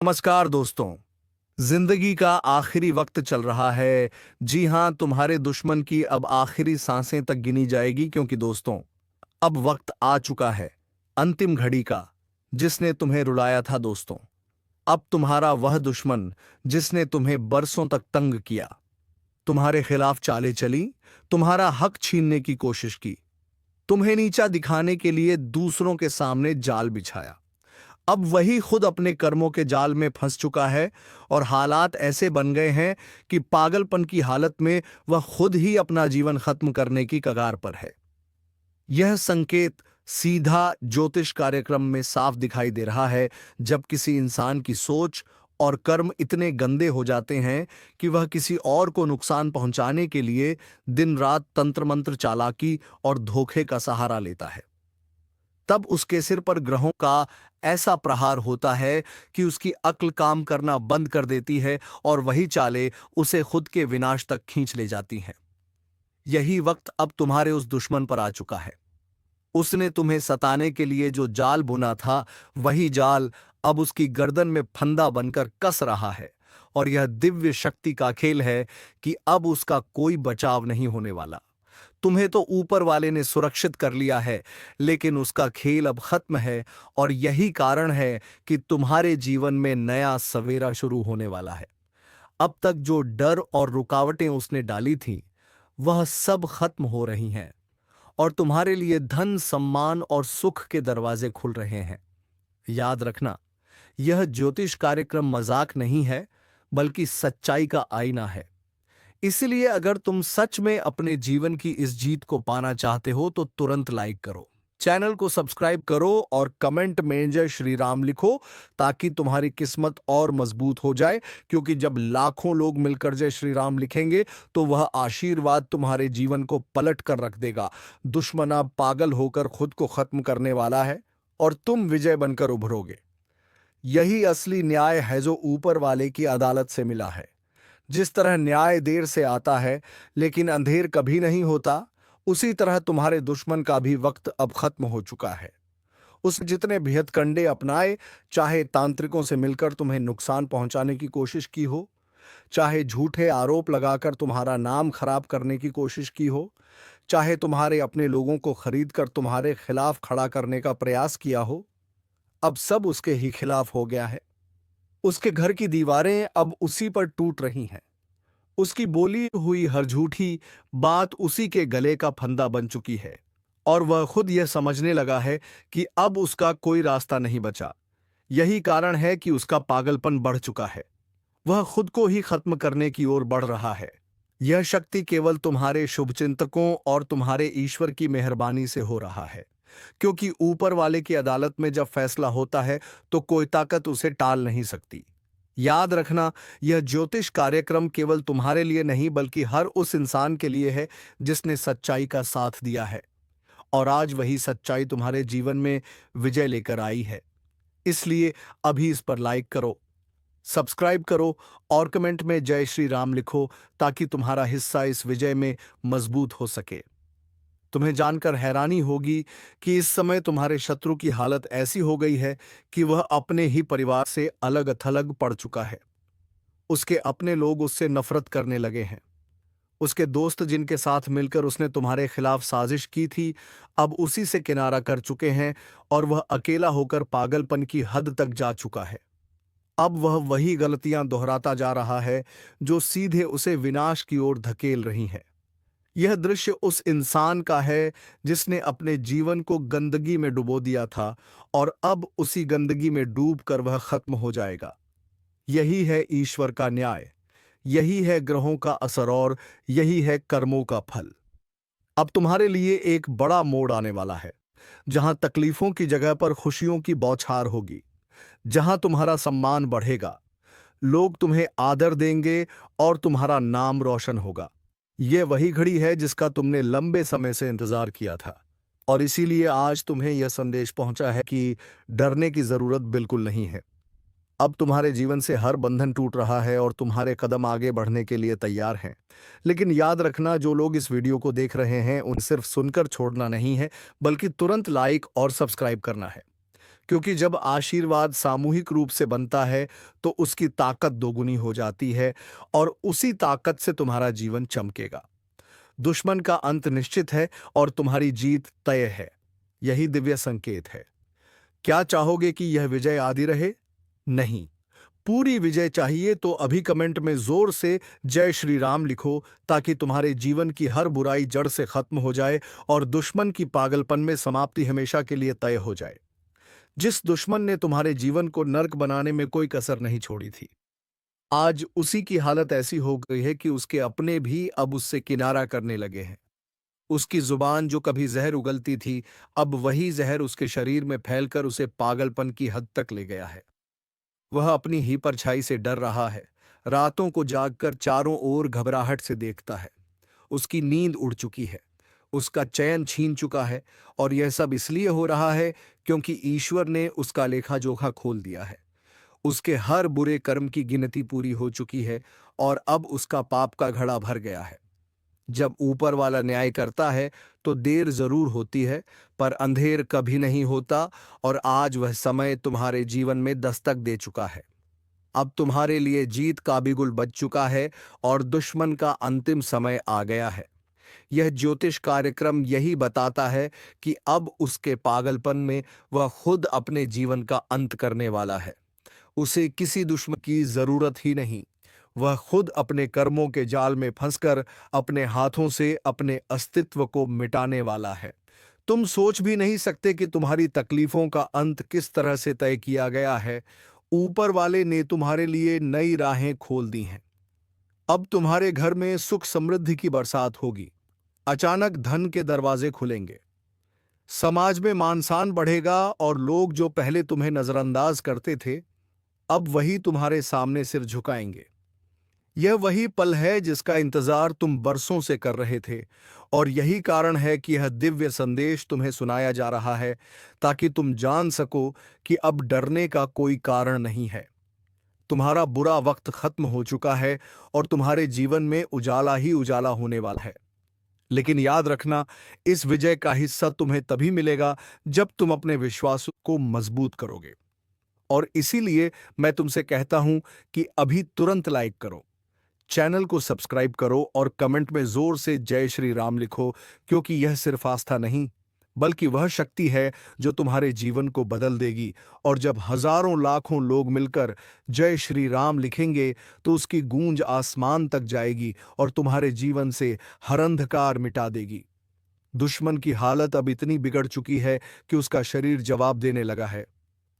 नमस्कार दोस्तों। जिंदगी का आखिरी वक्त चल रहा है। जी हां, तुम्हारे दुश्मन की अब आखिरी सांसें तक गिनी जाएगी, क्योंकि दोस्तों अब वक्त आ चुका है अंतिम घड़ी का, जिसने तुम्हें रुलाया था दोस्तों। अब तुम्हारा वह दुश्मन जिसने तुम्हें बरसों तक तंग किया, तुम्हारे खिलाफ चालें चली, तुम्हारा हक छीनने की कोशिश की, तुम्हें नीचा दिखाने के लिए दूसरों के सामने जाल बिछाया, अब वही खुद अपने कर्मों के जाल में फंस चुका है। और हालात ऐसे बन गए हैं कि पागलपन की हालत में वह खुद ही अपना जीवन खत्म करने की कगार पर है। यह संकेत सीधा ज्योतिष कार्यक्रम में साफ दिखाई दे रहा है, जब किसी इंसान की सोच और कर्म इतने गंदे हो जाते हैं कि वह किसी और को नुकसान पहुंचाने के लिए दिन रात तंत्र मंत्र, चालाकी और धोखे का सहारा लेता है। तब उसके सिर पर ग्रहों का ऐसा प्रहार होता है कि उसकी अक्ल काम करना बंद कर देती है, और वही चालें उसे खुद के विनाश तक खींच ले जाती हैं। यही वक्त अब तुम्हारे उस दुश्मन पर आ चुका है। उसने तुम्हें सताने के लिए जो जाल बुना था, वही जाल अब उसकी गर्दन में फंदा बनकर कस रहा है। और यह दिव्य शक्ति का खेल है कि अब उसका कोई बचाव नहीं होने वाला। तुम्हें तो ऊपर वाले ने सुरक्षित कर लिया है, लेकिन उसका खेल अब खत्म है। और यही कारण है कि तुम्हारे जीवन में नया सवेरा शुरू होने वाला है। अब तक जो डर और रुकावटें उसने डाली थीं, वह सब खत्म हो रही हैं, और तुम्हारे लिए धन, सम्मान और सुख के दरवाजे खुल रहे हैं। याद रखना, यह ज्योतिष कार्यक्रम मजाक नहीं है, बल्कि सच्चाई का आईना है। इसलिए अगर तुम सच में अपने जीवन की इस जीत को पाना चाहते हो, तो तुरंत लाइक करो, चैनल को सब्सक्राइब करो और कमेंट में जय श्री राम लिखो, ताकि तुम्हारी किस्मत और मजबूत हो जाए। क्योंकि जब लाखों लोग मिलकर जय श्री राम लिखेंगे, तो वह आशीर्वाद तुम्हारे जीवन को पलट कर रख देगा। दुश्मन अब पागल होकर खुद को खत्म करने वाला है, और तुम विजय बनकर उभरोगे। यही असली न्याय है जो ऊपर वाले की अदालत से मिला है। जिस तरह न्याय देर से आता है, लेकिन अंधेर कभी नहीं होता, उसी तरह तुम्हारे दुश्मन का भी वक्त अब खत्म हो चुका है। उसने जितने भी हथकंडे अपनाए, चाहे तांत्रिकों से मिलकर तुम्हें नुकसान पहुंचाने की कोशिश की हो, चाहे झूठे आरोप लगाकर तुम्हारा नाम खराब करने की कोशिश की हो, चाहे तुम्हारे अपने लोगों को खरीद कर तुम्हारे खिलाफ खड़ा करने का प्रयास किया हो, अब सब उसके ही खिलाफ हो गया है। उसके घर की दीवारें अब उसी पर टूट रही हैं। उसकी बोली हुई हर झूठी बात उसी के गले का फंदा बन चुकी है, और वह खुद यह समझने लगा है कि अब उसका कोई रास्ता नहीं बचा। यही कारण है कि उसका पागलपन बढ़ चुका है। वह खुद को ही खत्म करने की ओर बढ़ रहा है। यह शक्ति केवल तुम्हारे शुभचिंतकों और तुम्हारे ईश्वर की मेहरबानी से हो रहा है, क्योंकि ऊपर वाले की अदालत में जब फैसला होता है, तो कोई ताकत उसे टाल नहीं सकती। याद रखना, यह ज्योतिष कार्यक्रम केवल तुम्हारे लिए नहीं, बल्कि हर उस इंसान के लिए है जिसने सच्चाई का साथ दिया है। और आज वही सच्चाई तुम्हारे जीवन में विजय लेकर आई है। इसलिए अभी इस पर लाइक करो, सब्सक्राइब करो और कमेंट में जय श्री राम लिखो, ताकि तुम्हारा हिस्सा इस विजय में मजबूत हो सके। तुम्हें जानकर हैरानी होगी कि इस समय तुम्हारे शत्रु की हालत ऐसी हो गई है कि वह अपने ही परिवार से अलग थलग पड़ चुका है। उसके अपने लोग उससे नफरत करने लगे हैं। उसके दोस्त जिनके साथ मिलकर उसने तुम्हारे खिलाफ साजिश की थी, अब उसी से किनारा कर चुके हैं, और वह अकेला होकर पागलपन की हद तक जा चुका है। अब वह वही गलतियां दोहराता जा रहा है जो सीधे उसे विनाश की ओर धकेल रही हैं। यह दृश्य उस इंसान का है जिसने अपने जीवन को गंदगी में डुबो दिया था, और अब उसी गंदगी में डूबकर वह खत्म हो जाएगा। यही है ईश्वर का न्याय, यही है ग्रहों का असर, और यही है कर्मों का फल। अब तुम्हारे लिए एक बड़ा मोड़ आने वाला है, जहां तकलीफों की जगह पर खुशियों की बौछार होगी, जहां तुम्हारा सम्मान बढ़ेगा, लोग तुम्हें आदर देंगे और तुम्हारा नाम रोशन होगा। यह वही घड़ी है जिसका तुमने लंबे समय से इंतजार किया था, और इसीलिए आज तुम्हें यह संदेश पहुंचा है कि डरने की जरूरत बिल्कुल नहीं है। अब तुम्हारे जीवन से हर बंधन टूट रहा है, और तुम्हारे कदम आगे बढ़ने के लिए तैयार हैं। लेकिन याद रखना, जो लोग इस वीडियो को देख रहे हैं, उन सिर्फ सुनकर छोड़ना नहीं है, बल्कि तुरंत लाइक और सब्सक्राइब करना है। क्योंकि जब आशीर्वाद सामूहिक रूप से बनता है तो उसकी ताकत दोगुनी हो जाती है और उसी ताकत से तुम्हारा जीवन चमकेगा। दुश्मन का अंत निश्चित है और तुम्हारी जीत तय है। यही दिव्य संकेत है। क्या चाहोगे कि यह विजय आदि रहे? नहीं, पूरी विजय चाहिए तो अभी कमेंट में जोर से जय श्री राम लिखो, ताकि तुम्हारे जीवन की हर बुराई जड़ से खत्म हो जाए और दुश्मन की पागलपन में समाप्ति हमेशा के लिए तय हो जाए। जिस दुश्मन ने तुम्हारे जीवन को नर्क बनाने में कोई कसर नहीं छोड़ी थी, आज उसी की हालत ऐसी हो गई है कि उसके अपने भी अब उससे किनारा करने लगे हैं। उसकी जुबान जो कभी जहर उगलती थी, अब वही जहर उसके शरीर में फैलकर उसे पागलपन की हद तक ले गया है। वह अपनी ही परछाई से डर रहा है, रातों को जागकर चारों ओर घबराहट से देखता है। उसकी नींद उड़ चुकी है, उसका चैन छीन चुका है, और यह सब इसलिए हो रहा है क्योंकि ईश्वर ने उसका लेखा जोखा खोल दिया है। उसके हर बुरे कर्म की गिनती पूरी हो चुकी है और अब उसका पाप का घड़ा भर गया है। जब ऊपर वाला न्याय करता है तो देर जरूर होती है, पर अंधेर कभी नहीं होता, और आज वह समय तुम्हारे जीवन में दस्तक दे चुका है। अब तुम्हारे लिए जीत का बिगुल बज चुका है और दुश्मन का अंतिम समय आ गया है। यह ज्योतिष कार्यक्रम यही बताता है कि अब उसके पागलपन में वह खुद अपने जीवन का अंत करने वाला है। उसे किसी दुश्मन की जरूरत ही नहीं। वह खुद अपने कर्मों के जाल में फंसकर अपने हाथों से अपने अस्तित्व को मिटाने वाला है। तुम सोच भी नहीं सकते कि तुम्हारी तकलीफों का अंत किस तरह से तय किया गया है। ऊपर वाले ने तुम्हारे लिए नई राहें खोल दी हैं। अब तुम्हारे घर में सुख समृद्धि की बरसात होगी। अचानक धन के दरवाजे खुलेंगे। समाज में मान सम्मान बढ़ेगा और लोग जो पहले तुम्हें नजरअंदाज करते थे, अब वही तुम्हारे सामने सिर झुकाएंगे। यह वही पल है जिसका इंतजार तुम बरसों से कर रहे थे, और यही कारण है कि यह दिव्य संदेश तुम्हें सुनाया जा रहा है, ताकि तुम जान सको कि अब डरने का कोई कारण नहीं है। तुम्हारा बुरा वक्त खत्म हो चुका है और तुम्हारे जीवन में उजाला ही उजाला होने वाला है। लेकिन याद रखना, इस विजय का हिस्सा तुम्हें तभी मिलेगा जब तुम अपने विश्वास को मजबूत करोगे। और इसीलिए मैं तुमसे कहता हूं कि अभी तुरंत लाइक करो, चैनल को सब्सक्राइब करो और कमेंट में जोर से जय श्री राम लिखो, क्योंकि यह सिर्फ आस्था नहीं, बल्कि वह शक्ति है जो तुम्हारे जीवन को बदल देगी। और जब हजारों लाखों लोग मिलकर जय श्री राम लिखेंगे तो उसकी गूंज आसमान तक जाएगी और तुम्हारे जीवन से हर अंधकार मिटा देगी। दुश्मन की हालत अब इतनी बिगड़ चुकी है कि उसका शरीर जवाब देने लगा है।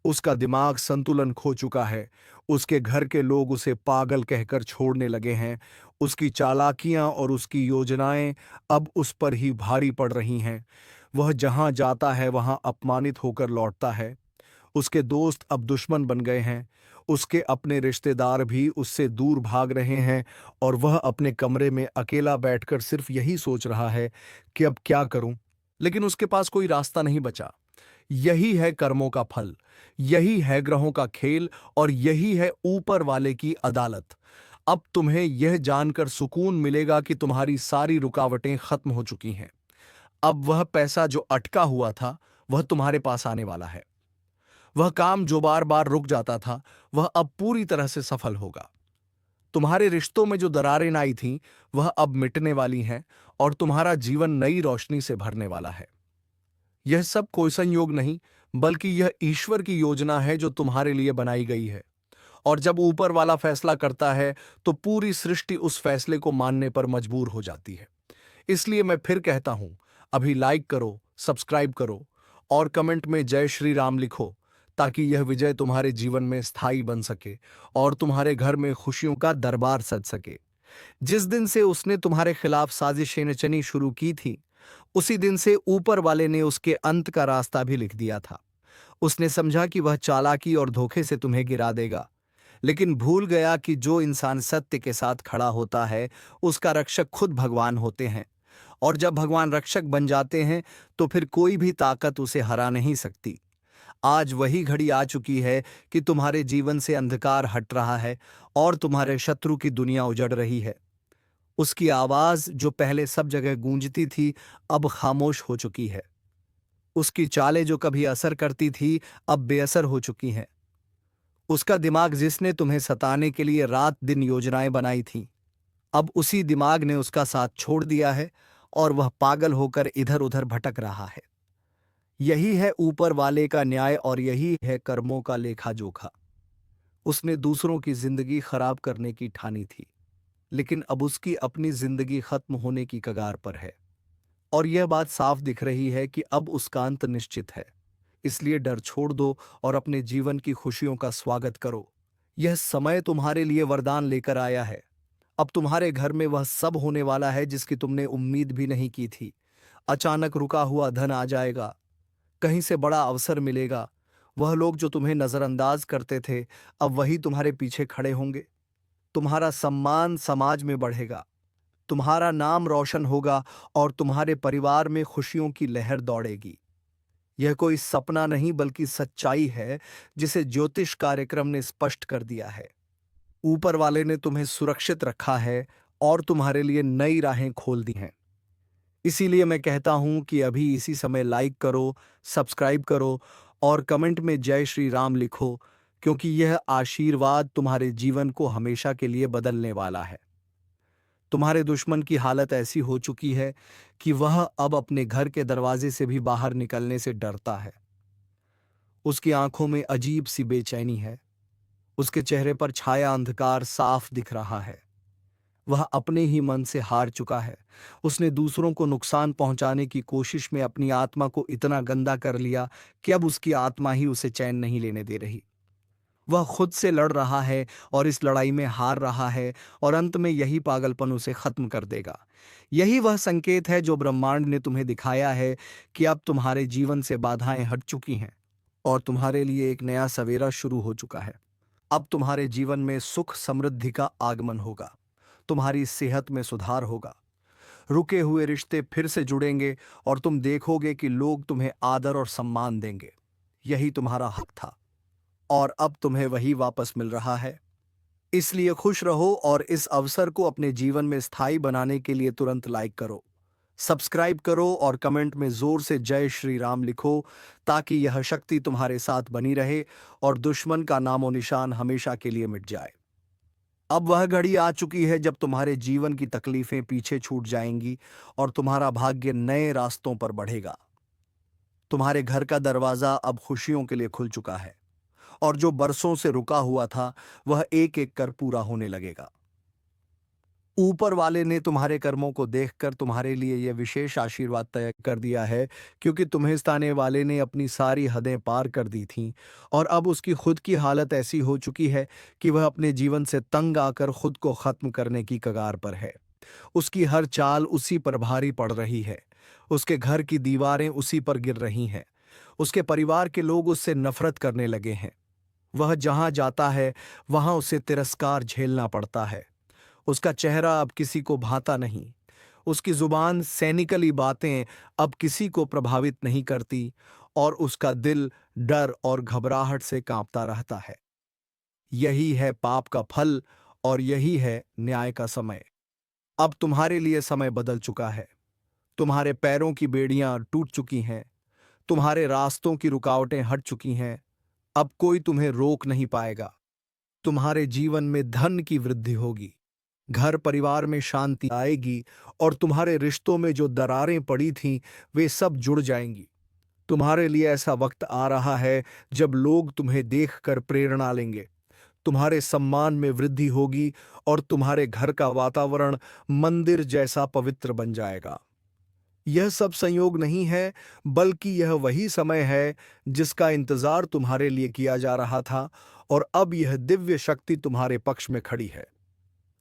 उसका दिमाग संतुलन खो चुका है। उसके घर के लोग उसे पागल कहकर छोड़ने लगे हैं। उसकी चालाकियां और उसकी योजनाएं अब उस पर ही भारी पड़ रही हैं। वह जहां जाता है वहां अपमानित होकर लौटता है। उसके दोस्त अब दुश्मन बन गए हैं। उसके अपने रिश्तेदार भी उससे दूर भाग रहे हैं और वह अपने कमरे में अकेला बैठकर सिर्फ यही सोच रहा है कि अब क्या करूं। लेकिन उसके पास कोई रास्ता नहीं बचा। यही है कर्मों का फल, यही है ग्रहों का खेल, और यही है ऊपर वाले की अदालत। अब तुम्हें यह जानकर सुकून मिलेगा कि तुम्हारी सारी रुकावटें खत्म हो चुकी हैं। अब वह पैसा जो अटका हुआ था वह तुम्हारे पास आने वाला है। वह काम जो बार बार रुक जाता था वह अब पूरी तरह से सफल होगा। तुम्हारे रिश्तों में जो दरारें आई थीं वह अब मिटने वाली हैं और तुम्हारा जीवन नई रोशनी से भरने वाला है। यह सब कोई संयोग नहीं, बल्कि यह ईश्वर की योजना है जो तुम्हारे लिए बनाई गई है। और जब ऊपर वाला फैसला करता है तो पूरी सृष्टि उस फैसले को मानने पर मजबूर हो जाती है। इसलिए मैं फिर कहता हूं, अभी लाइक करो, सब्सक्राइब करो और कमेंट में जय श्री राम लिखो, ताकि यह विजय तुम्हारे जीवन में स्थायी बन सके और तुम्हारे घर में खुशियों का दरबार सज सके। जिस दिन से उसने तुम्हारे खिलाफ साजिशें नचनी शुरू की थी, उसी दिन से ऊपर वाले ने उसके अंत का रास्ता भी लिख दिया था। उसने समझा कि वह चालाकी और धोखे से तुम्हें गिरा देगा, लेकिन भूल गया कि जो इंसान सत्य के साथ खड़ा होता है उसका रक्षक खुद भगवान होते हैं। और जब भगवान रक्षक बन जाते हैं तो फिर कोई भी ताकत उसे हरा नहीं सकती। आज वही घड़ी आ चुकी है कि तुम्हारे जीवन से अंधकार हट रहा है और तुम्हारे शत्रु की दुनिया उजड़ रही है। उसकी आवाज जो पहले सब जगह गूंजती थी अब खामोश हो चुकी है। उसकी चालें जो कभी असर करती थी, अब बेअसर हो चुकी हैं। उसका दिमाग जिसने तुम्हें सताने के लिए रात दिन योजनाएं बनाई थीं, अब उसी दिमाग ने उसका साथ छोड़ दिया है और वह पागल होकर इधर उधर भटक रहा है। यही है ऊपर वाले का न्याय और यही है कर्मों का लेखा जोखा। उसने दूसरों की जिंदगी खराब करने की ठानी थी, लेकिन अब उसकी अपनी जिंदगी खत्म होने की कगार पर है। और यह बात साफ दिख रही है कि अब उसका अंत निश्चित है। इसलिए डर छोड़ दो और अपने जीवन की खुशियों का स्वागत करो। यह समय तुम्हारे लिए वरदान लेकर आया है। अब तुम्हारे घर में वह सब होने वाला है जिसकी तुमने उम्मीद भी नहीं की थी। अचानक रुका हुआ धन आ जाएगा, कहीं से बड़ा अवसर मिलेगा। वह लोग जो तुम्हें नजरअंदाज करते थे, अब वही तुम्हारे पीछे खड़े होंगे। तुम्हारा सम्मान समाज में बढ़ेगा, तुम्हारा नाम रोशन होगा और तुम्हारे परिवार में खुशियों की लहर दौड़ेगी। यह कोई सपना नहीं बल्कि सच्चाई है, जिसे ज्योतिष कार्यक्रम ने स्पष्ट कर दिया है। ऊपर वाले ने तुम्हें सुरक्षित रखा है और तुम्हारे लिए नई राहें खोल दी हैं। इसीलिए मैं कहता हूं कि अभी इसी समय लाइक करो, सब्सक्राइब करो और कमेंट में जय श्री राम लिखो, क्योंकि यह आशीर्वाद तुम्हारे जीवन को हमेशा के लिए बदलने वाला है। तुम्हारे दुश्मन की हालत ऐसी हो चुकी है कि वह अब अपने घर के दरवाजे से भी बाहर निकलने से डरता है। उसकी आंखों में अजीब सी बेचैनी है। उसके चेहरे पर छाया अंधकार साफ दिख रहा है। वह अपने ही मन से हार चुका है। उसने दूसरों को नुकसान पहुंचाने की कोशिश में अपनी आत्मा को इतना गंदा कर लिया कि अब उसकी आत्मा ही उसे चैन नहीं लेने दे रही। वह खुद से लड़ रहा है और इस लड़ाई में हार रहा है, और अंत में यही पागलपन उसे खत्म कर देगा। यही वह संकेत है जो ब्रह्मांड ने तुम्हें दिखाया है कि अब तुम्हारे जीवन से बाधाएं हट चुकी हैं और तुम्हारे लिए एक नया सवेरा शुरू हो चुका है। अब तुम्हारे जीवन में सुख समृद्धि का आगमन होगा। तुम्हारी सेहत में सुधार होगा। रुके हुए रिश्ते फिर से जुड़ेंगे और तुम देखोगे कि लोग तुम्हें आदर और सम्मान देंगे। यही तुम्हारा हक था और अब तुम्हें वही वापस मिल रहा है। इसलिए खुश रहो और इस अवसर को अपने जीवन में स्थायी बनाने के लिए तुरंत लाइक करो, सब्सक्राइब करो और कमेंट में जोर से जय श्री राम लिखो, ताकि यह शक्ति तुम्हारे साथ बनी रहे और दुश्मन का नामो निशान हमेशा के लिए मिट जाए। अब वह घड़ी आ चुकी है जब तुम्हारे जीवन की तकलीफें पीछे छूट जाएंगी और तुम्हारा भाग्य नए रास्तों पर बढ़ेगा। तुम्हारे घर का दरवाजा अब खुशियों के लिए खुल चुका है और जो बरसों से रुका हुआ था, वह एक एक कर पूरा होने लगेगा। ऊपर वाले ने तुम्हारे कर्मों को देखकर तुम्हारे लिए यह विशेष आशीर्वाद तय कर दिया है, क्योंकि तुम्हें सताने वाले ने अपनी सारी हदें पार कर दी थीं और अब उसकी खुद की हालत ऐसी हो चुकी है कि वह अपने जीवन से तंग आकर खुद को खत्म करने की कगार पर है। उसकी हर चाल उसी पर भारी पड़ रही है। उसके घर की दीवारें उसी पर गिर रही हैं। उसके परिवार के लोग उससे नफरत करने लगे हैं। वह जहां जाता है वहां उसे तिरस्कार झेलना पड़ता है। उसका चेहरा अब किसी को भाता नहीं। उसकी जुबान सैनिकली बातें अब किसी को प्रभावित नहीं करती और उसका दिल डर और घबराहट से कांपता रहता है। यही है पाप का फल और यही है न्याय का समय। अब तुम्हारे लिए समय बदल चुका है। तुम्हारे पैरों की बेड़ियां टूट चुकी हैं। तुम्हारे रास्तों की रुकावटें हट चुकी हैं। अब कोई तुम्हें रोक नहीं पाएगा। तुम्हारे जीवन में धन की वृद्धि होगी। घर परिवार में शांति आएगी और तुम्हारे रिश्तों में जो दरारें पड़ी थीं, वे सब जुड़ जाएंगी। तुम्हारे लिए ऐसा वक्त आ रहा है जब लोग तुम्हें देखकर प्रेरणा लेंगे। तुम्हारे सम्मान में वृद्धि होगी और तुम्हारे घर का वातावरण मंदिर जैसा पवित्र बन जाएगा। यह सब संयोग नहीं है, बल्कि यह वही समय है जिसका इंतजार तुम्हारे लिए किया जा रहा था, और अब यह दिव्य शक्ति तुम्हारे पक्ष में खड़ी है।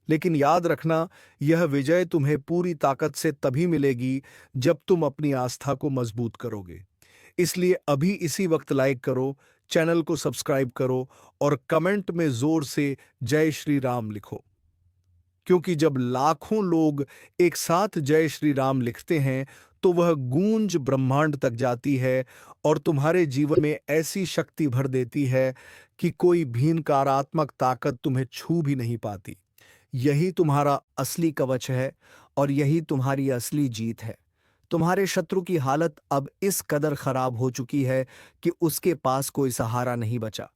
लेकिन याद रखना, यह विजय तुम्हें पूरी ताकत से तभी मिलेगी जब तुम अपनी आस्था को मजबूत करोगे। इसलिए अभी इसी वक्त लाइक करो, चैनल को सब्सक्राइब करो और कमेंट में जोर से जय श्री राम लिखो, क्योंकि जब लाखों लोग एक साथ जय श्री राम लिखते हैं तो वह गूंज ब्रह्मांड तक जाती है और तुम्हारे जीवन में ऐसी शक्ति भर देती है कि कोई भी नकारात्मक ताकत तुम्हें छू भी नहीं पाती। यही तुम्हारा असली कवच है और यही तुम्हारी असली जीत है। तुम्हारे शत्रु की हालत अब इस कदर खराब हो चुकी है कि उसके पास कोई सहारा नहीं बचा।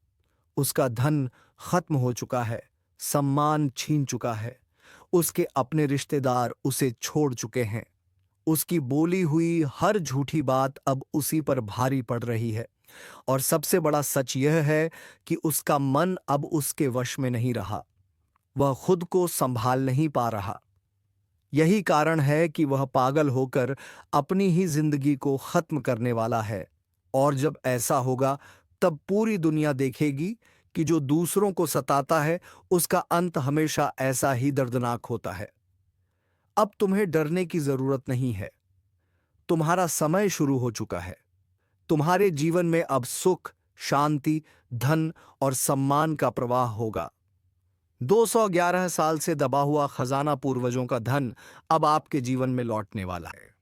उसका धन खत्म हो चुका है, सम्मान छीन चुका है, उसके अपने रिश्तेदार उसे छोड़ चुके हैं। उसकी बोली हुई हर झूठी बात अब उसी पर भारी पड़ रही है। और सबसे बड़ा सच यह है कि उसका मन अब उसके वश में नहीं रहा। वह खुद को संभाल नहीं पा रहा। यही कारण है कि वह पागल होकर अपनी ही जिंदगी को खत्म करने वाला है। और जब ऐसा होगा तब पूरी दुनिया देखेगी कि जो दूसरों को सताता है उसका अंत हमेशा ऐसा ही दर्दनाक होता है। अब तुम्हें डरने की जरूरत नहीं है। तुम्हारा समय शुरू हो चुका है। तुम्हारे जीवन में अब सुख, शांति, धन और सम्मान का प्रवाह होगा। 211 साल से दबा हुआ खजाना पूर्वजों का धन अब आपके जीवन में लौटने वाला है।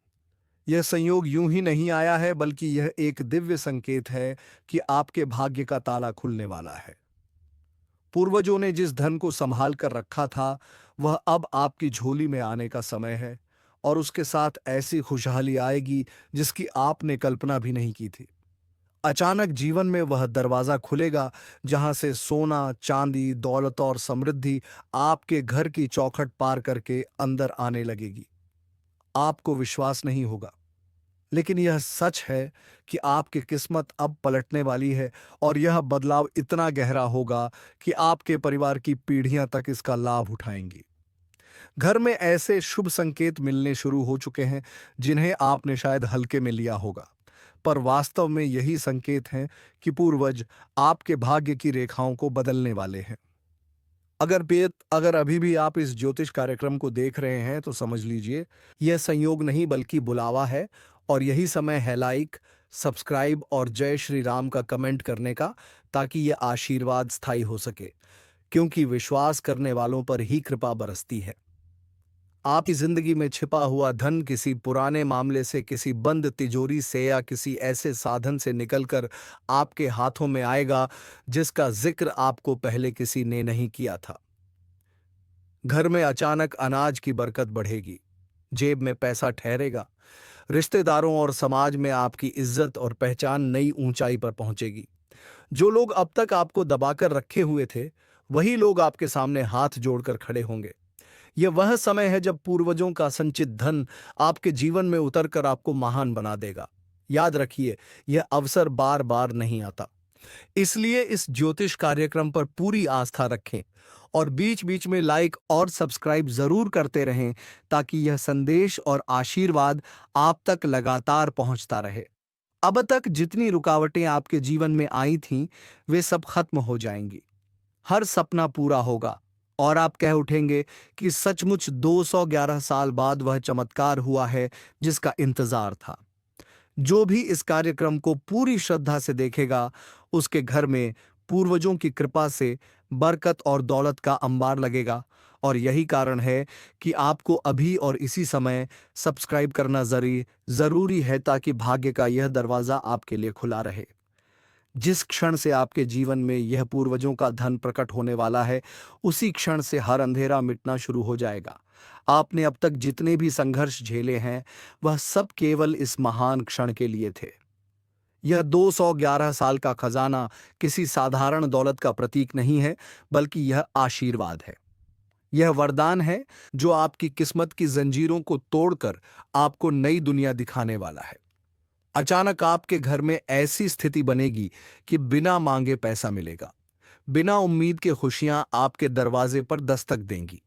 यह संयोग यूं ही नहीं आया है, बल्कि यह एक दिव्य संकेत है कि आपके भाग्य का ताला खुलने वाला है। पूर्वजों ने जिस धन को संभाल कर रखा था वह अब आपकी झोली में आने का समय है। और उसके साथ ऐसी खुशहाली आएगी जिसकी आपने कल्पना भी नहीं की थी। अचानक जीवन में वह दरवाजा खुलेगा जहां से सोना, चांदी, दौलत और समृद्धि आपके घर की चौखट पार करके अंदर आने लगेगी। आपको विश्वास नहीं होगा, लेकिन यह सच है कि आपकी किस्मत अब पलटने वाली है। और यह बदलाव इतना गहरा होगा कि आपके परिवार की पीढ़ियां तक इसका लाभ उठाएंगी। घर में ऐसे शुभ संकेत मिलने शुरू हो चुके हैं जिन्हें आपने शायद हल्के में लिया होगा, पर वास्तव में यही संकेत हैं कि पूर्वज आपके भाग्य की रेखाओं को बदलने वाले हैं। अगर अभी भी आप इस ज्योतिष कार्यक्रम को देख रहे हैं तो समझ लीजिए यह संयोग नहीं बल्कि बुलावा है। और यही समय है लाइक, सब्सक्राइब और जय श्री राम का कमेंट करने का, ताकि यह आशीर्वाद स्थायी हो सके, क्योंकि विश्वास करने वालों पर ही कृपा बरसती है। आपकी जिंदगी में छिपा हुआ धन किसी पुराने मामले से, किसी बंद तिजोरी से या किसी ऐसे साधन से निकलकर आपके हाथों में आएगा जिसका जिक्र आपको पहले किसी ने नहीं किया था। घर में अचानक अनाज की बरकत बढ़ेगी, जेब में पैसा ठहरेगा, रिश्तेदारों और समाज में आपकी इज्जत और पहचान नई ऊंचाई पर पहुंचेगी। जो लोग अब तक आपको दबाकर रखे हुए थे वही लोग आपके सामने हाथ जोड़कर खड़े होंगे। यह वह समय है जब पूर्वजों का संचित धन आपके जीवन में उतरकर आपको महान बना देगा। याद रखिए, यह अवसर बार बार नहीं आता। इसलिए इस ज्योतिष कार्यक्रम पर पूरी आस्था रखें और बीच बीच में लाइक और सब्सक्राइब जरूर करते रहें, ताकि यह संदेश और आशीर्वाद आप तक लगातार पहुंचता रहे। अब तक जितनी रुकावटें आपके जीवन में आई थीं, वे सब खत्म हो जाएंगी। हर सपना पूरा होगा और आप कह उठेंगे कि सचमुच 211 साल बाद वह चमत्कार हुआ है जिसका इंतजार था। जो भी इस कार्यक्रम को पूरी श्रद्धा से देखेगा उसके घर में पूर्वजों की कृपा से बरकत और दौलत का अंबार लगेगा। और यही कारण है कि आपको अभी और इसी समय सब्सक्राइब करना जरूरी है, ताकि भाग्य का यह दरवाजा आपके लिए खुला रहे। जिस क्षण से आपके जीवन में यह पूर्वजों का धन प्रकट होने वाला है, उसी क्षण से हर अंधेरा मिटना शुरू हो जाएगा। आपने अब तक जितने भी संघर्ष झेले हैं वह सब केवल इस महान क्षण के लिए थे। यह 211 साल का खजाना किसी साधारण दौलत का प्रतीक नहीं है, बल्कि यह आशीर्वाद है। यह वरदान है जो आपकी किस्मत की जंजीरों को तोड़कर आपको नई दुनिया दिखाने वाला है। अचानक आपके घर में ऐसी स्थिति बनेगी कि बिना मांगे पैसा मिलेगा। बिना उम्मीद के खुशियां आपके दरवाजे पर दस्तक देंगी।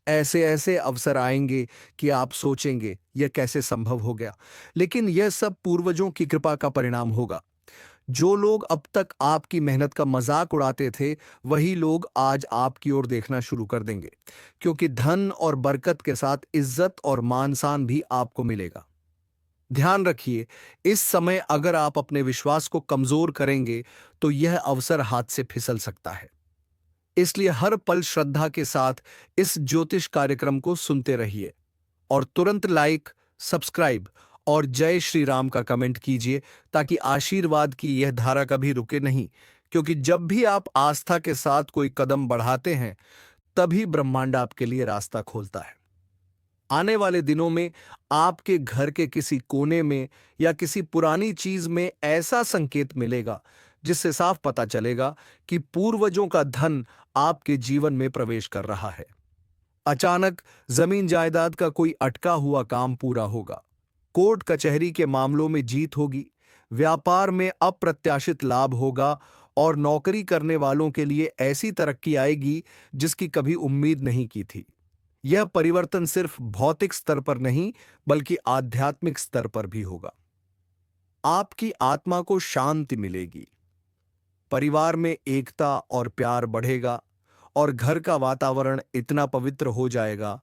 ऐसे ऐसे अवसर आएंगे कि आप सोचेंगे यह कैसे संभव हो गया, लेकिन यह सब पूर्वजों की कृपा का परिणाम होगा। जो लोग अब तक आपकी मेहनत का मजाक उड़ाते थे वही लोग आज आपकी ओर देखना शुरू कर देंगे, क्योंकि धन और बरकत के साथ इज्जत और मान सम्मान भी आपको मिलेगा। ध्यान रखिए, इस समय अगर आप अपने विश्वास को कमजोर करेंगे तो यह अवसर हाथ से फिसल सकता है। इसलिए हर पल श्रद्धा के साथ इस ज्योतिष कार्यक्रम को सुनते रहिए और तुरंत लाइक, सब्सक्राइब और जय श्री राम का कमेंट कीजिए, ताकि आशीर्वाद की यह धारा कभी रुके नहीं। क्योंकि जब भी आप आस्था के साथ कोई कदम बढ़ाते हैं तभी ब्रह्मांड आपके लिए रास्ता खोलता है। आने वाले दिनों में आपके घर के किसी कोने में या किसी पुरानी चीज में ऐसा संकेत मिलेगा जिससे साफ पता चलेगा कि पूर्वजों का धन आपके जीवन में प्रवेश कर रहा है। अचानक जमीन जायदाद का कोई अटका हुआ काम पूरा होगा, कोर्ट कचहरी के मामलों में जीत होगी, व्यापार में अप्रत्याशित लाभ होगा और नौकरी करने वालों के लिए ऐसी तरक्की आएगी जिसकी कभी उम्मीद नहीं की थी। यह परिवर्तन सिर्फ भौतिक स्तर पर नहीं बल्कि आध्यात्मिक स्तर पर भी होगा। आपकी आत्मा को शांति मिलेगी, परिवार में एकता और प्यार बढ़ेगा और घर का वातावरण इतना पवित्र हो जाएगा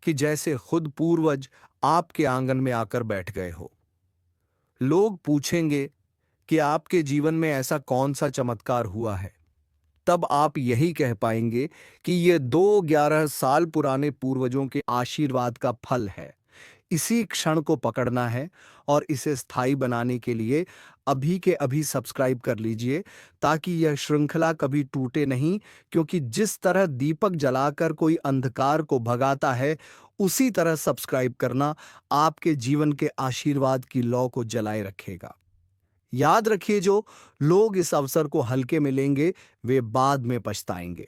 कि जैसे खुद पूर्वज आपके आंगन में आकर बैठ गए हो। लोग पूछेंगे कि आपके जीवन में ऐसा कौन सा चमत्कार हुआ है। तब आप यही कह पाएंगे कि यह 2-11 साल पुराने पूर्वजों के आशीर्वाद का फल है। इसी क्षण को पकड़ना है और इसे स्थायी बनाने के लिए अभी के अभी सब्सक्राइब कर लीजिए ताकि यह श्रृंखला कभी टूटे नहीं, क्योंकि जिस तरह दीपक जलाकर कोई अंधकार को भगाता है, उसी तरह सब्सक्राइब करना आपके जीवन के आशीर्वाद की लौ को जलाए रखेगा। याद रखिए, जो लोग इस अवसर को हल्के में लेंगे वे बाद में पछताएंगे,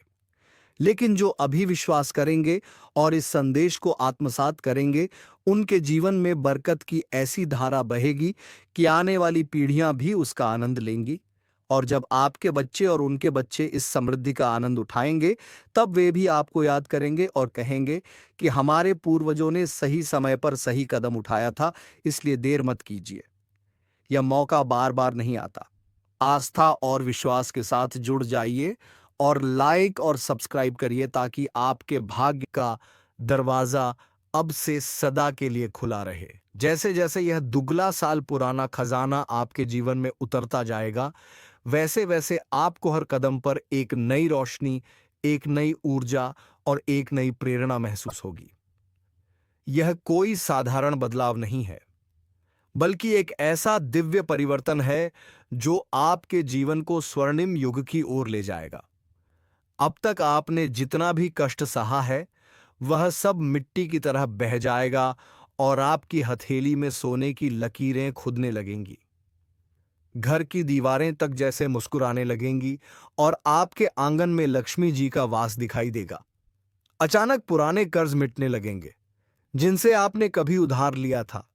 लेकिन जो अभी विश्वास करेंगे और इस संदेश को आत्मसात करेंगे, उनके जीवन में बरकत की ऐसी धारा बहेगी कि आने वाली पीढ़ियां भी उसका आनंद लेंगी। और जब आपके बच्चे और उनके बच्चे इस समृद्धि का आनंद उठाएंगे, तब वे भी आपको याद करेंगे और कहेंगे कि हमारे पूर्वजों ने सही समय पर सही कदम उठाया था, इसलिए देर मत कीजिए। यह मौका बार बार नहीं आता। आस्था और विश्वास के साथ जुड़ जाइए और लाइक और सब्सक्राइब करिए ताकि आपके भाग्य का दरवाजा अब से सदा के लिए खुला रहे। जैसे जैसे यह दुगला साल पुराना खजाना आपके जीवन में उतरता जाएगा, वैसे वैसे आपको हर कदम पर एक नई रोशनी, एक नई ऊर्जा और एक नई प्रेरणा महसूस होगी। यह कोई साधारण बदलाव नहीं है, बल्कि एक ऐसा दिव्य परिवर्तन है जो आपके जीवन को स्वर्णिम युग की ओर ले जाएगा। अब तक आपने जितना भी कष्ट सहा है, वह सब मिट्टी की तरह बह जाएगा और आपकी हथेली में सोने की लकीरें खुदने लगेंगी। घर की दीवारें तक जैसे मुस्कुराने लगेंगी और आपके आंगन में लक्ष्मी जी का वास दिखाई देगा। अचानक पुराने कर्ज मिटने लगेंगे जिनसे आपने कभी उधार लिया था।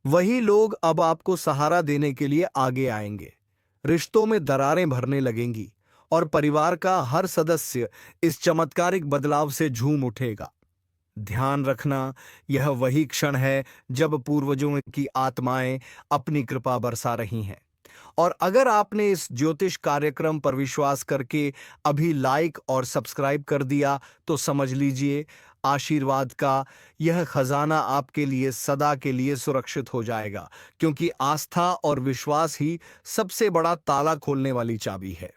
वही लोग अब आपको सहारा देने के लिए आगे आएंगे। रिश्तों में दरारें भरने लगेंगी और परिवार का हर सदस्य इस चमत्कारिक बदलाव से झूम उठेगा। ध्यान रखना, यह वही क्षण है जब पूर्वजों की आत्माएं अपनी कृपा बरसा रही हैं। और अगर आपने इस ज्योतिष कार्यक्रम पर विश्वास करके अभी लाइक और सब्सक्राइब कर दिया, तो समझ लीजिए आशीर्वाद का यह खजाना आपके लिए सदा के लिए सुरक्षित हो जाएगा, क्योंकि आस्था और विश्वास ही सबसे बड़ा ताला खोलने वाली चाबी है।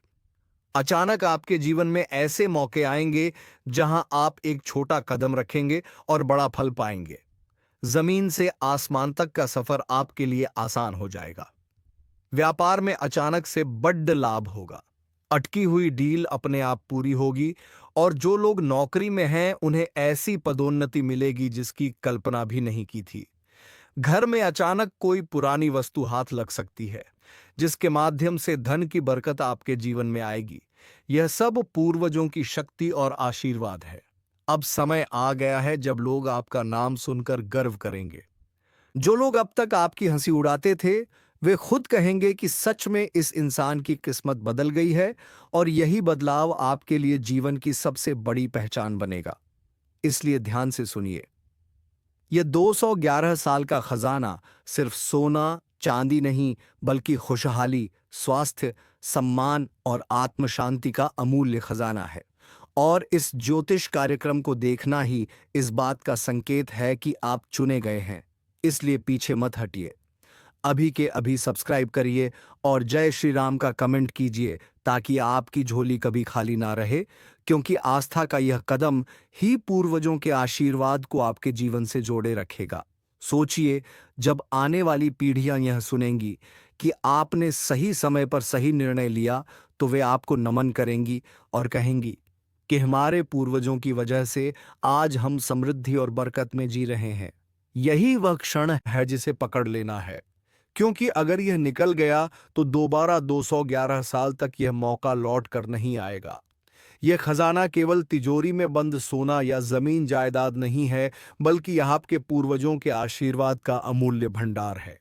अचानक आपके जीवन में ऐसे मौके आएंगे जहां आप एक छोटा कदम रखेंगे और बड़ा फल पाएंगे। जमीन से आसमान तक का सफर आपके लिए आसान हो जाएगा। व्यापार में अचानक से बड्ड लाभ होगा। अटकी हुई डील अपने आप पूरी होगी और जो लोग नौकरी में हैं उन्हें ऐसी पदोन्नति मिलेगी जिसकी कल्पना भी नहीं की थी। घर में अचानक कोई पुरानी वस्तु हाथ लग सकती है जिसके माध्यम से धन की बरकत आपके जीवन में आएगी। यह सब पूर्वजों की शक्ति और आशीर्वाद है। अब समय आ गया है जब लोग आपका नाम सुनकर गर्व करेंगे। जो लोग अब तक आपकी हंसी उड़ाते थे, वे खुद कहेंगे कि सच में इस इंसान की किस्मत बदल गई है और यही बदलाव आपके लिए जीवन की सबसे बड़ी पहचान बनेगा। इसलिए ध्यान से सुनिए। यह 211 साल का खजाना सिर्फ सोना चांदी नहीं, बल्कि खुशहाली, स्वास्थ्य, सम्मान और आत्म शांति का अमूल्य खजाना है। और इस ज्योतिष कार्यक्रम को देखना ही इस बात का संकेत है कि आप चुने गए हैं। इसलिए पीछे मत हटिए। अभी के अभी सब्सक्राइब करिए और जय श्री राम का कमेंट कीजिए ताकि आपकी झोली कभी खाली ना रहे, क्योंकि आस्था का यह कदम ही पूर्वजों के आशीर्वाद को आपके जीवन से जोड़े रखेगा। सोचिए, जब आने वाली पीढ़ियां यह सुनेंगी कि आपने सही समय पर सही निर्णय लिया, तो वे आपको नमन करेंगी और कहेंगी कि हमारे पूर्वजों की वजह से आज हम समृद्धि और बरकत में जी रहे हैं। यही वह क्षण है जिसे पकड़ लेना है, क्योंकि अगर यह निकल गया तो दोबारा 211 साल तक यह मौका लौट कर नहीं आएगा। यह खजाना केवल तिजोरी में बंद सोना या जमीन जायदाद नहीं है, बल्कि यह आपके पूर्वजों के आशीर्वाद का अमूल्य भंडार है।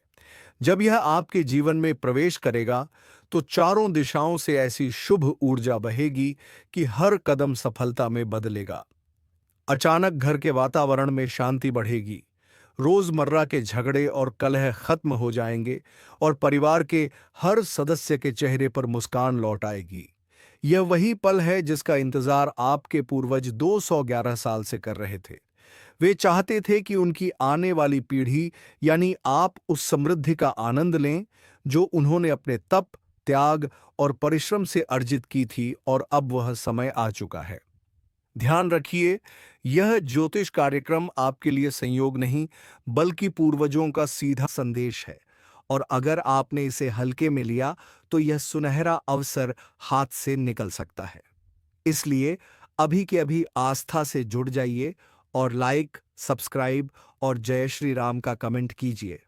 जब यह आपके जीवन में प्रवेश करेगा तो चारों दिशाओं से ऐसी शुभ ऊर्जा बहेगी कि हर कदम सफलता में बदलेगा। अचानक घर के वातावरण में शांति बढ़ेगी, रोजमर्रा के झगड़े और कलह खत्म हो जाएंगे और परिवार के हर सदस्य के चेहरे पर मुस्कान लौट आएगी। यह वही पल है जिसका इंतजार आपके पूर्वज 211 साल से कर रहे थे। वे चाहते थे कि उनकी आने वाली पीढ़ी यानी आप उस समृद्धि का आनंद लें जो उन्होंने अपने तप, त्याग और परिश्रम से अर्जित की थी, और अब वह समय आ चुका है। ध्यान रखिए, यह ज्योतिष कार्यक्रम आपके लिए संयोग नहीं, बल्कि पूर्वजों का सीधा संदेश है, और अगर आपने इसे हल्के में लिया तो यह सुनहरा अवसर हाथ से निकल सकता है। इसलिए अभी के अभी आस्था से जुड़ जाइए और लाइक, सब्सक्राइब और जय श्री राम का कमेंट कीजिए,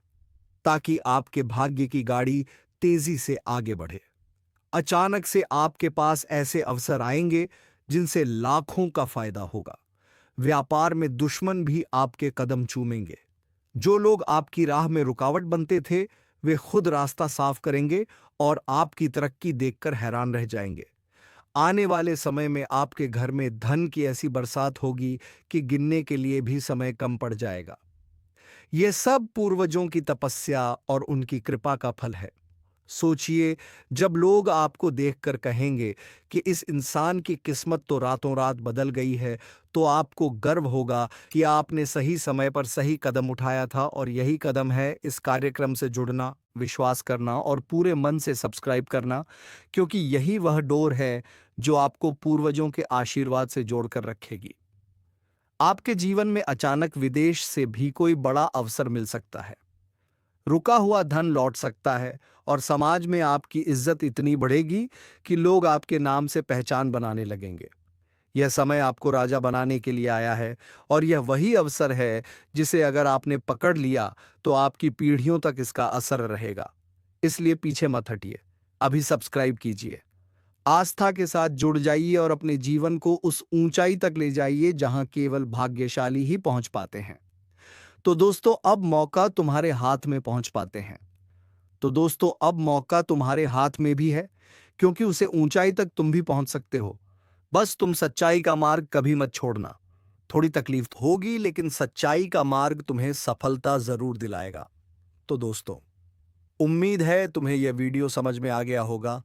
ताकि आपके भाग्य की गाड़ी तेजी से आगे बढ़े। अचानक से आपके पास ऐसे अवसर आएंगे जिनसे लाखों का फायदा होगा। व्यापार में दुश्मन भी आपके कदम चूमेंगे। जो लोग आपकी राह में रुकावट बनते थे, वे खुद रास्ता साफ करेंगे और आपकी तरक्की देखकर हैरान रह जाएंगे। आने वाले समय में आपके घर में धन की ऐसी बरसात होगी कि गिनने के लिए भी समय कम पड़ जाएगा। यह सब पूर्वजों की तपस्या और उनकी कृपा का फल है। सोचिए, जब लोग आपको देखकर कहेंगे कि इस इंसान की किस्मत तो रातों रात बदल गई है, तो आपको गर्व होगा कि आपने सही समय पर सही कदम उठाया था। और यही कदम है इस कार्यक्रम से जुड़ना, विश्वास करना और पूरे मन से सब्सक्राइब करना, क्योंकि यही वह डोर है जो आपको पूर्वजों के आशीर्वाद से जोड़कर रखेगी। आपके जीवन में अचानक विदेश से भी कोई बड़ा अवसर मिल सकता है, रुका हुआ धन लौट सकता है और समाज में आपकी इज्जत इतनी बढ़ेगी कि लोग आपके नाम से पहचान बनाने लगेंगे। यह समय आपको राजा बनाने के लिए आया है, और यह वही अवसर है जिसे अगर आपने पकड़ लिया तो आपकी पीढ़ियों तक इसका असर रहेगा। इसलिए पीछे मत हटिए, अभी सब्सक्राइब कीजिए, आस्था के साथ जुड़ जाइए और अपने जीवन को उस ऊंचाई तक ले जाइए जहां केवल भाग्यशाली ही पहुंच पाते हैं। तो दोस्तों, अब मौका तुम्हारे हाथ में पहुंच पाते हैं। तो दोस्तों, अब मौका तुम्हारे हाथ में भी है, क्योंकि उसे ऊंचाई तक तुम भी पहुंच सकते हो। बस तुम सच्चाई का मार्ग कभी मत छोड़ना। थोड़ी तकलीफ होगी, लेकिन सच्चाई का मार्ग तुम्हें सफलता जरूर दिलाएगा। तो दोस्तों, उम्मीद है तुम्हें यह वीडियो समझ में आ गया होगा।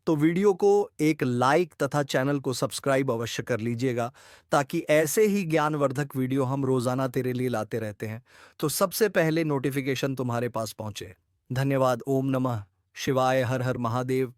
तो वीडियो को एक लाइक तथा चैनल को सब्सक्राइब अवश्य कर लीजिएगा, ताकि ऐसे ही ज्ञानवर्धक वीडियो हम रोजाना तेरे लिए लाते रहते हैं, तो सबसे पहले नोटिफिकेशन तुम्हारे पास पहुंचे। धन्यवाद। ओम नमः शिवाय। हर हर महादेव।